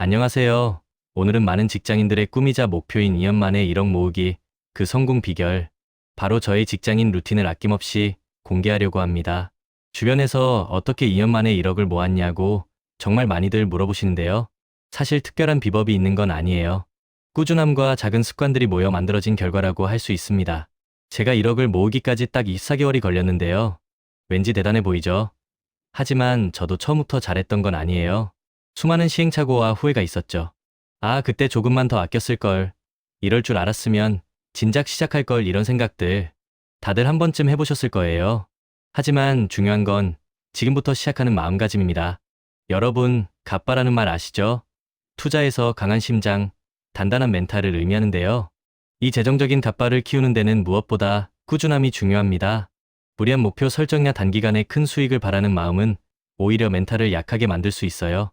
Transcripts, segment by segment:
안녕하세요. 오늘은 많은 직장인들의 꿈이자 목표인 2년 만에 1억 모으기, 그 성공 비결, 바로 저의 직장인 루틴을 아낌없이 공개하려고 합니다. 주변에서 어떻게 2년 만에 1억을 모았냐고 정말 많이들 물어보시는데요. 사실 특별한 비법이 있는 건 아니에요. 꾸준함과 작은 습관들이 모여 만들어진 결과라고 할 수 있습니다. 제가 1억을 모으기까지 딱 24개월이 걸렸는데요. 왠지 대단해 보이죠? 하지만 저도 처음부터 잘했던 건 아니에요. 수많은 시행착오와 후회가 있었죠. 아, 그때 조금만 더 아꼈을 걸. 이럴 줄 알았으면 진작 시작할 걸, 이런 생각들 다들 한 번쯤 해보셨을 거예요. 하지만 중요한 건 지금부터 시작하는 마음가짐입니다. 여러분, 갑바라는 말 아시죠? 투자에서 강한 심장, 단단한 멘탈을 의미하는데요. 이 재정적인 갑바를 키우는 데는 무엇보다 꾸준함이 중요합니다. 무리한 목표 설정이나 단기간에 큰 수익을 바라는 마음은 오히려 멘탈을 약하게 만들 수 있어요.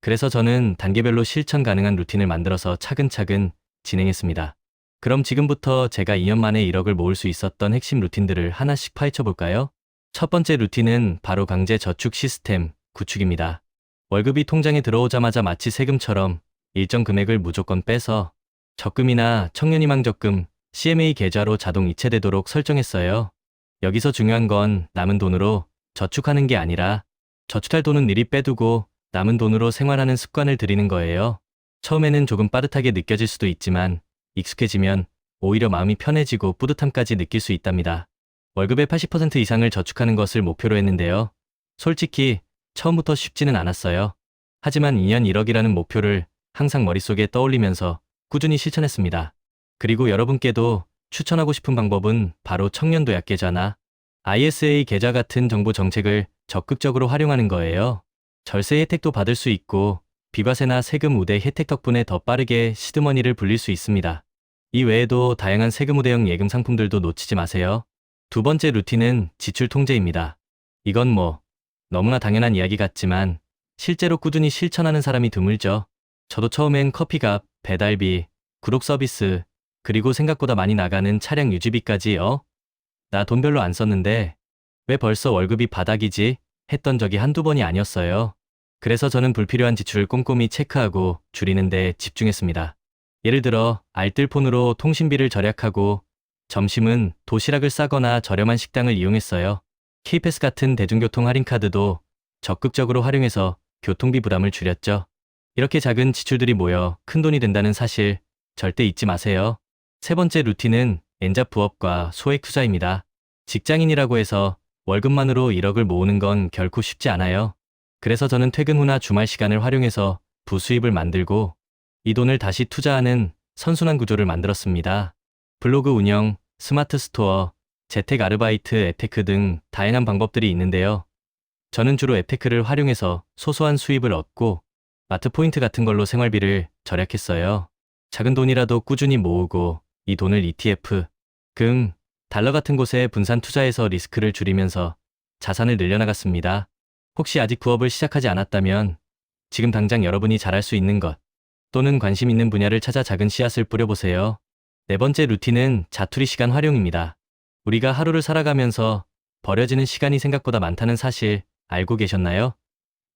그래서 저는 단계별로 실천 가능한 루틴을 만들어서 차근차근 진행했습니다. 그럼 지금부터 제가 2년 만에 1억을 모을 수 있었던 핵심 루틴들을 하나씩 파헤쳐 볼까요? 첫 번째 루틴은 바로 강제 저축 시스템 구축입니다. 월급이 통장에 들어오자마자 마치 세금처럼 일정 금액을 무조건 빼서 적금이나 청년희망 적금, CMA 계좌로 자동 이체되도록 설정했어요. 여기서 중요한 건 남은 돈으로 저축하는 게 아니라 저축할 돈은 미리 빼두고 남은 돈으로 생활하는 습관을 들이는 거예요. 처음에는 조금 빠듯하게 느껴질 수도 있지만 익숙해지면 오히려 마음이 편해지고 뿌듯함까지 느낄 수 있답니다. 월급의 80% 이상을 저축하는 것을 목표로 했는데요. 솔직히 처음부터 쉽지는 않았어요. 하지만 2년 1억이라는 목표를 항상 머릿속에 떠올리면서 꾸준히 실천했습니다. 그리고 여러분께도 추천하고 싶은 방법은 바로 청년도약 계좌나 ISA 계좌 같은 정부 정책을 적극적으로 활용하는 거예요. 절세 혜택도 받을 수 있고 비과세나 세금 우대 혜택 덕분에 더 빠르게 시드머니를 불릴 수 있습니다. 이 외에도 다양한 세금 우대형 예금 상품들도 놓치지 마세요. 두 번째 루틴은 지출 통제입니다. 이건 너무나 당연한 이야기 같지만 실제로 꾸준히 실천하는 사람이 드물죠. 저도 처음엔 커피값, 배달비, 구독 서비스, 그리고 생각보다 많이 나가는 차량 유지비까지 나 돈 별로 안 썼는데 왜 벌써 월급이 바닥이지? 했던 적이 한두 번이 아니었어요. 그래서 저는 불필요한 지출을 꼼꼼히 체크하고 줄이는 데 집중했습니다. 예를 들어 알뜰폰으로 통신비를 절약하고 점심은 도시락을 싸거나 저렴한 식당을 이용했어요. K패스 같은 대중교통 할인카드도 적극적으로 활용해서 교통비 부담을 줄였죠. 이렇게 작은 지출들이 모여 큰돈이 된다는 사실 절대 잊지 마세요. 세 번째 루틴은 N잡 부업과 소액 투자입니다. 직장인이라고 해서 월급만으로 1억을 모으는 건 결코 쉽지 않아요. 그래서 저는 퇴근 후나 주말 시간을 활용해서 부수입을 만들고 이 돈을 다시 투자하는 선순환 구조를 만들었습니다. 블로그 운영, 스마트 스토어, 재택 아르바이트, 앱테크 등 다양한 방법들이 있는데요. 저는 주로 앱테크를 활용해서 소소한 수입을 얻고 마트 포인트 같은 걸로 생활비를 절약했어요. 작은 돈이라도 꾸준히 모으고 이 돈을 ETF, 금, 달러 같은 곳에 분산 투자해서 리스크를 줄이면서 자산을 늘려나갔습니다. 혹시 아직 부업을 시작하지 않았다면 지금 당장 여러분이 잘할 수 있는 것 또는 관심 있는 분야를 찾아 작은 씨앗을 뿌려보세요. 네 번째 루틴은 자투리 시간 활용입니다. 우리가 하루를 살아가면서 버려지는 시간이 생각보다 많다는 사실 알고 계셨나요?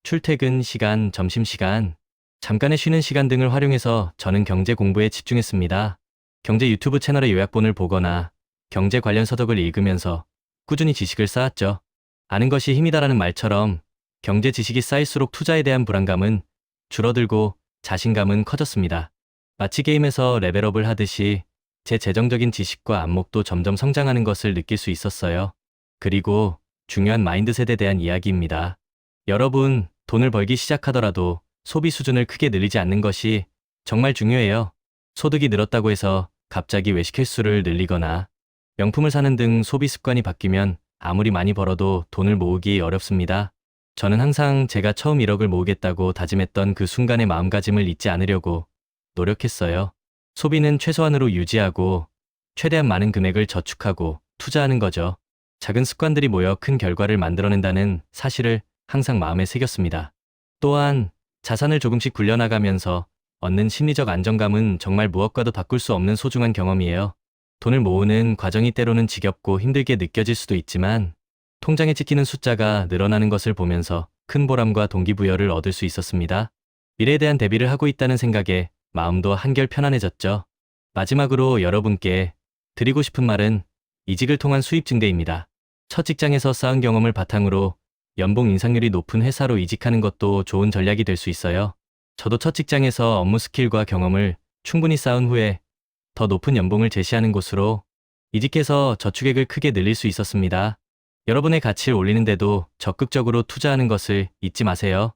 출퇴근 시간, 점심시간, 잠깐의 쉬는 시간 등을 활용해서 저는 경제 공부에 집중했습니다. 경제 유튜브 채널의 요약본을 보거나 경제 관련 서적을 읽으면서 꾸준히 지식을 쌓았죠. 아는 것이 힘이다라는 말처럼 경제 지식이 쌓일수록 투자에 대한 불안감은 줄어들고 자신감은 커졌습니다. 마치 게임에서 레벨업을 하듯이 제 재정적인 지식과 안목도 점점 성장하는 것을 느낄 수 있었어요. 그리고 중요한 마인드셋에 대한 이야기입니다. 여러분, 돈을 벌기 시작하더라도 소비 수준을 크게 늘리지 않는 것이 정말 중요해요. 소득이 늘었다고 해서 갑자기 외식 횟수를 늘리거나 명품을 사는 등 소비 습관이 바뀌면 아무리 많이 벌어도 돈을 모으기 어렵습니다. 저는 항상 제가 처음 1억을 모으겠다고 다짐했던 그 순간의 마음가짐을 잊지 않으려고 노력했어요. 소비는 최소한으로 유지하고 최대한 많은 금액을 저축하고 투자하는 거죠. 작은 습관들이 모여 큰 결과를 만들어낸다는 사실을 항상 마음에 새겼습니다. 또한 자산을 조금씩 굴려나가면서 얻는 심리적 안정감은 정말 무엇과도 바꿀 수 없는 소중한 경험이에요. 돈을 모으는 과정이 때로는 지겹고 힘들게 느껴질 수도 있지만 통장에 찍히는 숫자가 늘어나는 것을 보면서 큰 보람과 동기부여를 얻을 수 있었습니다. 미래에 대한 대비를 하고 있다는 생각에 마음도 한결 편안해졌죠. 마지막으로 여러분께 드리고 싶은 말은 이직을 통한 수입 증대입니다. 첫 직장에서 쌓은 경험을 바탕으로 연봉 인상률이 높은 회사로 이직하는 것도 좋은 전략이 될 수 있어요. 저도 첫 직장에서 업무 스킬과 경험을 충분히 쌓은 후에 더 높은 연봉을 제시하는 곳으로 이직해서 저축액을 크게 늘릴 수 있었습니다. 여러분의 가치를 올리는데도 적극적으로 투자하는 것을 잊지 마세요.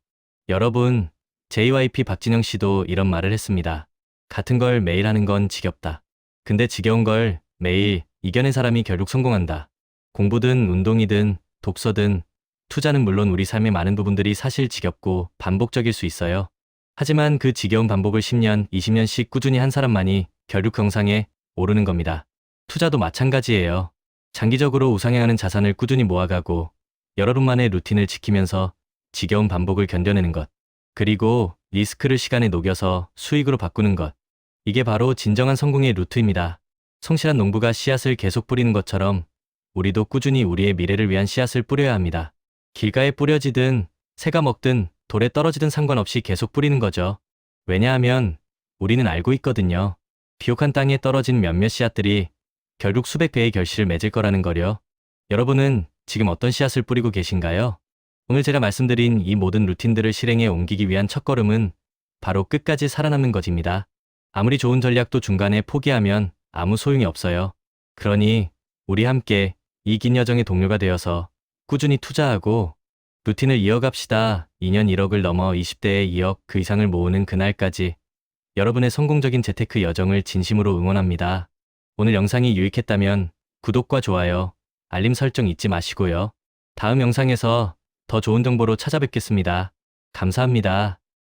여러분, JYP 박진영 씨도 이런 말을 했습니다. 같은 걸 매일 하는 건 지겹다. 근데 지겨운 걸 매일 이겨낸 사람이 결국 성공한다. 공부든 운동이든 독서든 투자는 물론 우리 삶의 많은 부분들이 사실 지겹고 반복적일 수 있어요. 하지만 그 지겨운 반복을 10년, 20년씩 꾸준히 한 사람만이 결국 정상에 오르는 겁니다. 투자도 마찬가지예요. 장기적으로 우상향하는 자산을 꾸준히 모아가고 여러분만의 루틴을 지키면서 지겨운 반복을 견뎌내는 것. 그리고 리스크를 시간에 녹여서 수익으로 바꾸는 것. 이게 바로 진정한 성공의 루트입니다. 성실한 농부가 씨앗을 계속 뿌리는 것처럼 우리도 꾸준히 우리의 미래를 위한 씨앗을 뿌려야 합니다. 길가에 뿌려지든 새가 먹든 돌에 떨어지든 상관없이 계속 뿌리는 거죠. 왜냐하면 우리는 알고 있거든요. 비옥한 땅에 떨어진 몇몇 씨앗들이 결국 수백 배의 결실을 맺을 거라는 거요. 여러분은 지금 어떤 씨앗을 뿌리고 계신가요? 오늘 제가 말씀드린 이 모든 루틴들을 실행에 옮기기 위한 첫걸음은 바로 끝까지 살아남는 것입니다. 아무리 좋은 전략도 중간에 포기하면 아무 소용이 없어요. 그러니 우리 함께 이 긴 여정의 동료가 되어서 꾸준히 투자하고 루틴을 이어갑시다. 2년 1억을 넘어 20대에 2억 그 이상을 모으는 그날까지 여러분의 성공적인 재테크 여정을 진심으로 응원합니다. 오늘 영상이 유익했다면 구독과 좋아요, 알림 설정 잊지 마시고요. 다음 영상에서 더 좋은 정보로 찾아뵙겠습니다. 감사합니다.